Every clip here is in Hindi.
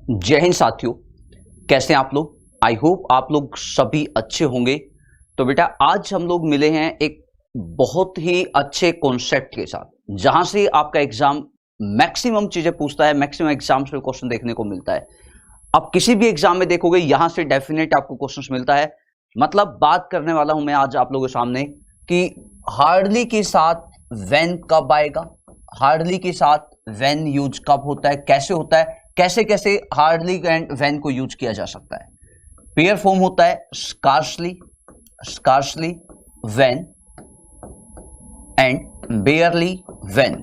जय हिंद साथियों, कैसे हैं आप लोग। आई होप आप लोग सभी अच्छे होंगे। तो बेटा आज हम लोग मिले हैं एक बहुत ही अच्छे कॉन्सेप्ट के साथ, जहां से आपका एग्जाम मैक्सिमम चीजें पूछता है, मैक्सिमम एग्जाम्स में क्वेश्चन देखने को मिलता है। आप किसी भी एग्जाम में देखोगे यहां से डेफिनेट आपको क्वेश्चन मिलता है। मतलब बात करने वाला हूं मैं आज आप लोगों के सामने कि हार्डली के साथ व्हेन कब आएगा, हार्डली के साथ व्हेन यूज कब होता है, कैसे होता है, कैसे कैसे हार्डली एंड व्हेन को यूज किया जा सकता है। पेयर फॉर्म होता है scarcely, scarcely when and बेयरली when.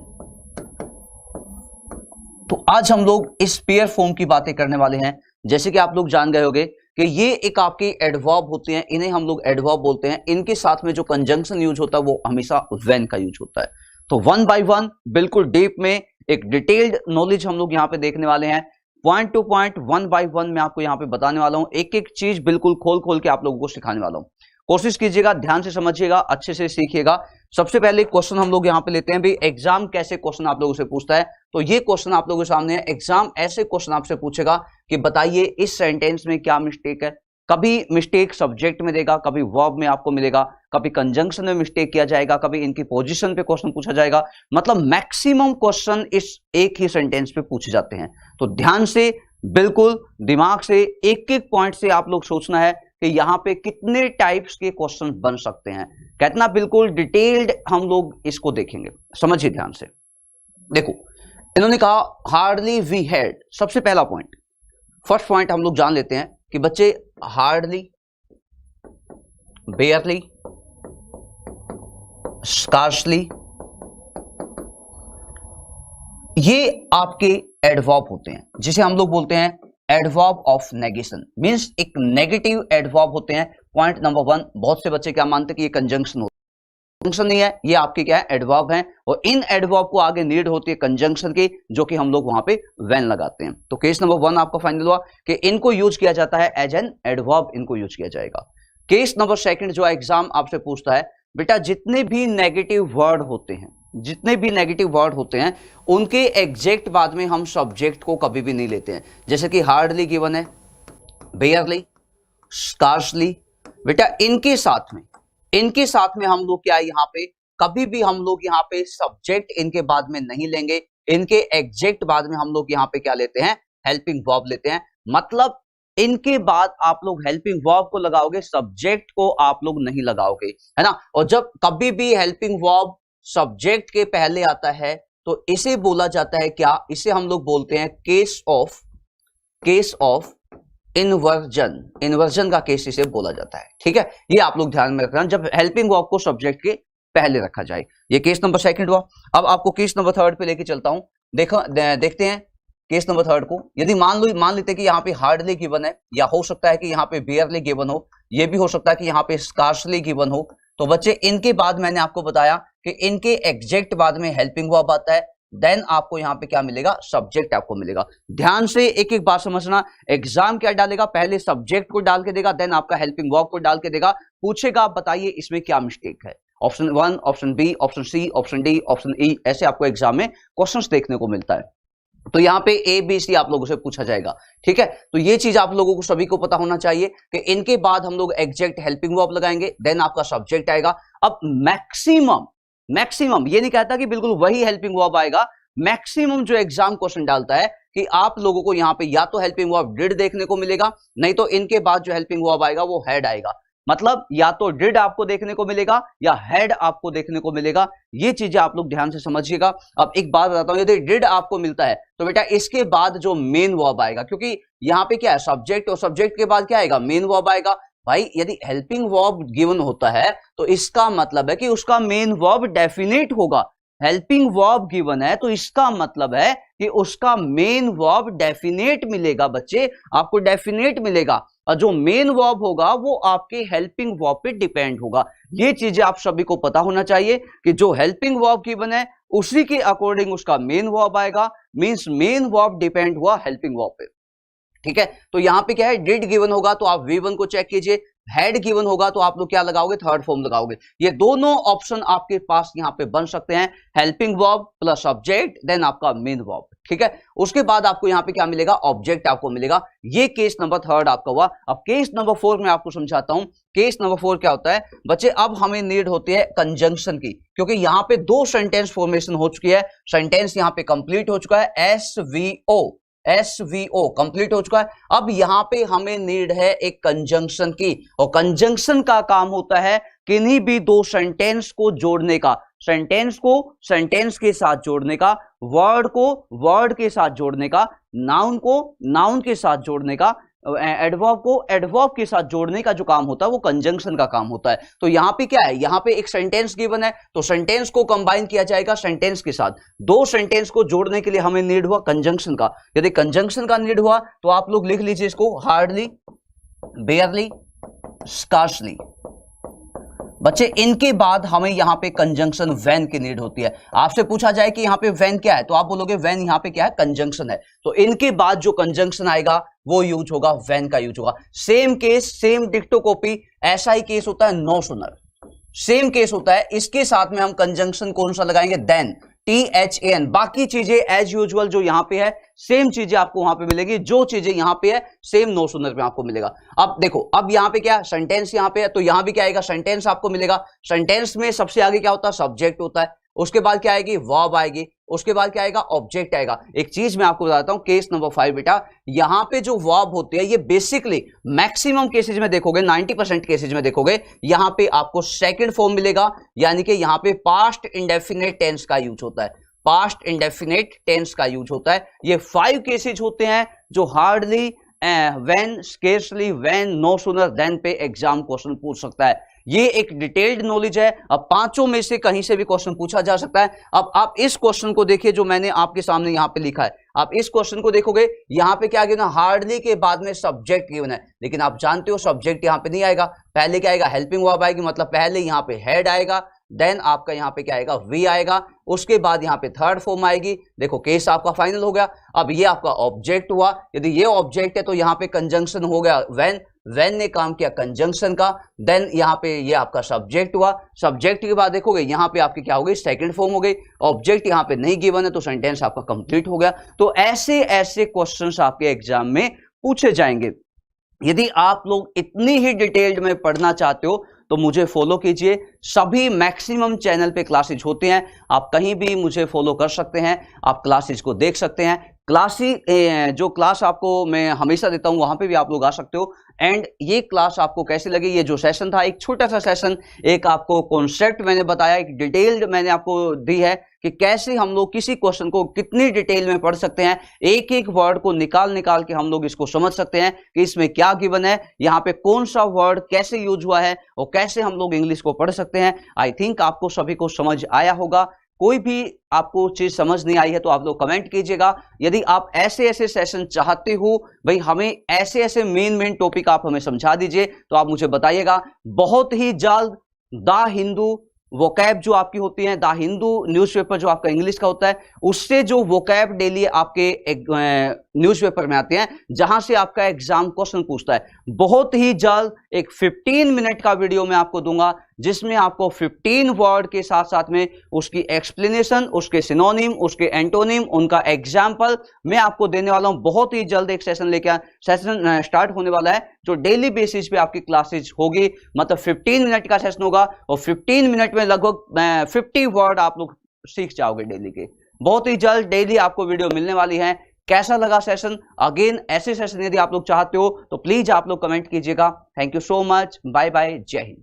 तो आज हम लोग इस पेयर फॉर्म की बातें करने वाले हैं। जैसे कि आप लोग जान गए होंगे कि ये एक आपके एडवर्ब होते हैं, इन्हें हम लोग एडवर्ब बोलते हैं। इनके साथ में जो कंजंक्शन यूज होता है वो हमेशा व्हेन का यूज होता है। तो वन बाय वन बिल्कुल डीप में एक डिटेल्ड नॉलेज हम लोग यहाँ पे देखने वाले हैं। Point two point, one by one मैं आपको यहाँ पे बताने वाला हूँ। एक एक चीज बिल्कुल खोल खोल के आप लोगों को सिखाने वाला हूँ। कोशिश कीजिएगा, ध्यान से समझिएगा, अच्छे से सीखिएगा। सबसे पहले क्वेश्चन हम लोग यहाँ पे लेते हैं। भाई एग्जाम कैसे क्वेश्चन आप लोगों से पूछता है, तो ये क्वेश्चन आप लोगों के सामने है। एग्जाम ऐसे क्वेश्चन आपसे पूछेगा कि बताइए इस सेंटेंस में क्या मिस्टेक है। कभी मिस्टेक सब्जेक्ट में देगा, कभी वर्ब में आपको मिलेगा, कभी कंजंक्शन में मिस्टेक किया जाएगा, कभी इनकी पोजीशन पे क्वेश्चन पूछा जाएगा। मतलब मैक्सिमम क्वेश्चन इस एक ही सेंटेंस पे पूछे जाते हैं। तो ध्यान से, बिल्कुल दिमाग से, एक एक पॉइंट से आप लोग सोचना है कि यहां पे कितने टाइप्स के क्वेश्चन बन सकते हैं। कहना बिल्कुल डिटेल्ड हम लोग इसको देखेंगे, समझिए ध्यान से। देखो इन्होंने कहा हार्डली वी हैड, सबसे पहला पॉइंट, फर्स्ट पॉइंट हम लोग जान लेते हैं कि बच्चे हार्डली, बेयरली, स्कार्सली, ये आपके एडवर्ब होते हैं, जिसे हम लोग बोलते हैं एडवर्ब ऑफ नेगेशन। मींस एक नेगेटिव एडवर्ब होते हैं। पॉइंट नंबर वन, बहुत से बच्चे क्या मानते हैं कि ये कंजंक्शन होता है। कंजंक्शन नहीं है, ये आपके क्या है, एडवर्ब है। और इन एडवर्ब को आगे नीड होती है कंजंक्शन की, जो कि हम लोग वहां पे व्हेन लगाते हैं। तो केस नंबर वन आपका फाइनल हुआ कि इनको यूज किया जाता है एज एन एडवर्ब, इनको यूज किया जाएगा। केस नंबर सेकंड जो एग्जाम आपसे पूछता है, बेटा जितने भी नेगेटिव वर्ड होते हैं, जितने भी नेगेटिव वर्ड होते हैं, उनके एग्जैक्ट बाद में हम सब्जेक्ट को कभी भी नहीं लेते हैं। जैसे कि हार्डली गिवन है, बेयरली, स्कार्सली, बेटा इनके साथ में हम लोग क्या है, यहाँ पे कभी भी हम लोग यहाँ पे सब्जेक्ट इनके बाद में नहीं लेंगे। इनके एग्जैक्ट बाद में हम लोग यहाँ पे क्या लेते हैं, हेल्पिंग वर्ब लेते हैं। मतलब इनके बाद आप लोग हेल्पिंग वर्ब को लगाओगे, सब्जेक्ट को आप लोग नहीं लगाओगे, है ना। और जब कभी भी हेल्पिंग वर्ब सब्जेक्ट के पहले आता है तो इसे बोला जाता है क्या, इसे हम लोग बोलते हैं केस ऑफ इन्वर्जन। इन्वर्जन का केस इसे बोला जाता है, ठीक है। ये आप लोग ध्यान में रखना, जब हेल्पिंग वर्ब को सब्जेक्ट के पहले रखा जाए। ये केस नंबर सेकंड हुआ। अब आपको केस नंबर थर्ड पे लेके चलता हूं। देखते हैं केस नंबर थर्ड को। यदि मान लेते हैं कि यहाँ पे हार्डली गिवन है, या हो सकता है कि यहाँ पे बेयरली गिवन हो, ये भी हो सकता है कि यहाँ पे स्कार्सली गिवन हो। तो बच्चे इनके बाद मैंने आपको बताया कि इनके एग्जैक्ट बाद में हेल्पिंग वर्ब आता है, देन आपको यहाँ पे क्या मिलेगा, सब्जेक्ट आपको मिलेगा। ध्यान से एक एक बात समझना। एग्जाम क्या डालेगा, पहले सब्जेक्ट को डाल के देगा, देन आपका हेल्पिंग वर्ब को डाल के देगा। पूछेगा बताइए इसमें क्या मिस्टेक है। Option one, option B, option C, option D, option E, ऐसे आपको एग्जाम में क्वेश्चंस देखने को मिलता है। तो यहाँ पे ए बी सी आप लोगों से पूछा जाएगा, ठीक है। तो ये चीज आप लोगों को सभी को पता होना चाहिए कि इनके बाद हम लोग एग्जैक्ट हेल्पिंग वर्ब लगाएंगे, देन आपका सब्जेक्ट आएगा। अब मैक्सिमम ये नहीं कहता कि बिल्कुल वही हेल्पिंग वर्ब आएगा। मैक्सिमम जो एग्जाम क्वेश्चन डालता है कि आप लोगों को यहाँ पे या तो हेल्पिंग वर्ब डिड देखने को मिलेगा, नहीं तो इनके बाद जो हेल्पिंग वर्ब आएगा वो हैड आएगा। मतलब या तो डिड आपको देखने को मिलेगा या हैड आपको देखने को मिलेगा। ये चीजें आप लोग ध्यान से समझिएगा। अब एक बात बताता हूं, यदि डिड आपको मिलता है तो बेटा इसके बाद जो मेन वर्ब आएगा, क्योंकि यहाँ पे क्या है, सब्जेक्ट, और सब्जेक्ट के बाद क्या आएगा, मेन वर्ब आएगा। भाई यदि हेल्पिंग वर्ब गिवन होता है तो इसका मतलब है कि उसका मेन वर्ब डेफिनेट होगा। हेल्पिंग वर्ब गिवन है तो इसका मतलब है कि उसका मेन वर्ब डेफिनेट मिलेगा। बच्चे आपको डेफिनेट मिलेगा, और जो मेन वर्ब होगा वो आपके हेल्पिंग वर्ब पे डिपेंड होगा। ये चीजें आप सभी को पता होना चाहिए कि जो हेल्पिंग वर्ब गिवन है उसी के अकॉर्डिंग उसका मेन वर्ब आएगा। मींस मेन वर्ब डिपेंड हुआ हेल्पिंग वर्ब पे, ठीक है। तो यहां पे क्या है, डिड गिवन होगा तो आप V1 को चेक कीजिए, हैड गिवन होगा तो आप लोग क्या लगाओगे, थर्ड फॉर्म लगाओगे। ये दोनों ऑप्शन आपके पास यहां पे बन सकते हैं, helping verb plus subject, then आपका मेन वर्ब, ठीक है। उसके बाद आपको यहां पे क्या मिलेगा, ऑब्जेक्ट आपको मिलेगा। ये केस नंबर 3 आपका हुआ। अब केस नंबर 4 में आपको समझाता हूं। केस नंबर 4 क्या होता है बच्चे, अब हमें नीड होती है कंजंक्शन की, क्योंकि यहां पे 2 सेंटेंस फॉर्मेशन हो चुकी है। सेंटेंस यहां पे कंप्लीट हो चुका है, एसवीओ कंप्लीट हो चुका है। अब यहां पे हमें नीड है एक कंजंक्शन की, और कंजंक्शन का काम होता है किन्हीं भी 2 सेंटेंस को जोड़ने का, सेंटेंस को सेंटेंस के साथ जोड़ने का, वर्ड को वर्ड के साथ जोड़ने का, नाउन को नाउन के साथ जोड़ने का, एडवर्ब को एडवर्ब के साथ जोड़ने का जो काम होता है वो कंजंक्शन का काम होता है। तो यहां पे क्या है, यहां पे एक सेंटेंस गिवन है, तो सेंटेंस को कंबाइन किया जाएगा सेंटेंस के साथ। 2 सेंटेंस को जोड़ने के लिए हमें नीड हुआ कंजंक्शन का। यदि कंजंक्शन का नीड हुआ तो आप लोग लिख लीजिए इसको, हार्डली, बेयरली, स्कार्सली। बच्चे इनके बाद हमें यहां पे कंजंक्शन व्हेन की नीड होती है। आपसे पूछा जाए कि यहां पे व्हेन क्या है, तो आप बोलोगे व्हेन यहां पे क्या है, कंजंक्शन है। तो इनके बाद जो कंजंक्शन आएगा वो यूज होगा, व्हेन का यूज होगा। सेम केस, सेम डिक्टो कॉपी, ऐसा ही केस होता है नो सुनर, सेम केस होता है। इसके साथ में हम कंजंक्शन कौन सा लगाएंगे, देन, THAN। बाकी चीजें एज यूजुअल जो यहां पे है सेम चीजें आपको वहां पे मिलेगी, जो चीजें यहां पे है सेम नो सुनर पे आपको मिलेगा। अब देखो, अब यहां पे क्या, सेंटेंस यहां पे है, तो यहां भी क्या आएगा, सेंटेंस आपको मिलेगा। सेंटेंस में सबसे आगे क्या होता है, सब्जेक्ट होता है। उसके बाद क्या आएगी, वर्ब आएगी। उसके बाद क्या आएगा, ऑब्जेक्ट आएगा। एक चीज मैं आपको बताता हूं, केस नंबर 5 बेटा, यहां पे जो वर्ब होती है ये बेसिकली मैक्सिमम केसेज में देखोगे, 90% केसेज में देखोगे, यहां पे आपको सेकंड फॉर्म मिलेगा, यानी कि यहां पे पास्ट इंडेफिनेट टेंस का यूज होता है, पास्ट इंडेफिनेट टेंस का यूज होता है। ये 5 केसेज होते हैं जो hardly, when, scarcely, when, no sooner, than पे एग्जाम क्वेश्चन पूछ सकता है। ये एक डिटेल्ड नॉलेज है। अब 5 में से कहीं से भी क्वेश्चन पूछा जा सकता है। अब आप इस क्वेश्चन को देखिए जो मैंने आपके सामने यहां पे लिखा है। आप इस क्वेश्चन को देखोगे, यहां पे क्या गिवन है, हार्डली के बाद में सब्जेक्ट गिवन है, लेकिन आप जानते हो सब्जेक्ट यहां पे नहीं आएगा। पहले क्या आएगा, हेल्पिंग वर्ब आएगी, मतलब पहले यहां पे हेड आएगा, देन आपका यहां पे क्या आएगा, वी आएगा। उसके बाद यहां पे थर्ड फॉर्म आएगी। देखो केस आपका फाइनल हो गया। अब ये आपका ऑब्जेक्ट हुआ। यदि ये ऑब्जेक्ट है तो यहां पे कंजंक्शन हो गया व्हेन, व्हेन ने काम किया कंजंक्शन का। देन यहां पे ये आपका सब्जेक्ट हुआ। सब्जेक्ट के बाद देखोगे यहां पे आपकी क्या हो गई, सेकंड फॉर्म हो गई। ऑब्जेक्ट यहां पे नहीं गिवन है तो सेंटेंस आपका कंप्लीट हो गया। तो ऐसे ऐसे क्वेश्चंस आपके एग्जाम में पूछे जाएंगे। यदि आप लोग इतनी ही डिटेल्ड में पढ़ना चाहते हो तो मुझे फॉलो कीजिए। सभी मैक्सिमम चैनल पे क्लासेज होते हैं, आप कहीं भी मुझे फॉलो कर सकते हैं, आप क्लासेज को देख सकते हैं। जो क्लास आपको मैं हमेशा देता हूं वहां पे भी आप लोग आ सकते हो। एंड ये क्लास आपको कैसी लगी, ये जो सेशन था, एक छोटा सा सेशन, एक आपको कॉन्सेप्ट मैंने बताया, एक डिटेल्ड मैंने आपको दी है कि कैसे हम लोग किसी क्वेश्चन को कितनी डिटेल में पढ़ सकते हैं। एक एक वर्ड को निकाल निकाल के हम लोग इसको समझ सकते हैं कि इसमें क्या गिवन है, यहाँ पे कौन सा वर्ड कैसे यूज हुआ है और कैसे हम लोग इंग्लिश को पढ़ सकते हैं। आई थिंक आपको सभी को समझ आया होगा। कोई भी आपको चीज समझ नहीं आई है तो आप लोग कमेंट कीजिएगा। यदि आप ऐसे ऐसे सेशन चाहते हो, भाई हमें ऐसे ऐसे मेन टॉपिक आप हमें समझा दीजिए, तो आप मुझे बताइएगा। बहुत ही जल्द द हिंदू वोकैब जो आपकी होती है, द हिंदू न्यूज़पेपर जो आपका इंग्लिश का होता है, उससे जो वोकैब डेली आपके न्यूज़पेपर में आते हैं, जहां से आपका एग्जाम क्वेश्चन पूछता है, बहुत ही जल्द एक 15 मिनट का वीडियो मैं आपको दूंगा, जिसमें आपको 15 वर्ड के साथ साथ में उसकी एक्सप्लेनेशन, उसके सिनोनिम, उसके एंटोनिम, उनका एग्जाम्पल मैं आपको देने वाला हूं। बहुत ही जल्द एक सेशन सेशन स्टार्ट होने वाला है जो डेली बेसिस पे आपकी क्लासेज होगी। मतलब 15 मिनट का सेशन होगा और 15 मिनट में लगभग 50 वर्ड आप लोग सीख जाओगे डेली के। बहुत ही जल्द डेली आपको वीडियो मिलने वाली है। कैसा लगा सेशन? अगेन ऐसे सेशन यदि आप लोग चाहते हो तो प्लीज आप लोग कमेंट कीजिएगा। Thank you so much, bye bye, जय हिंद।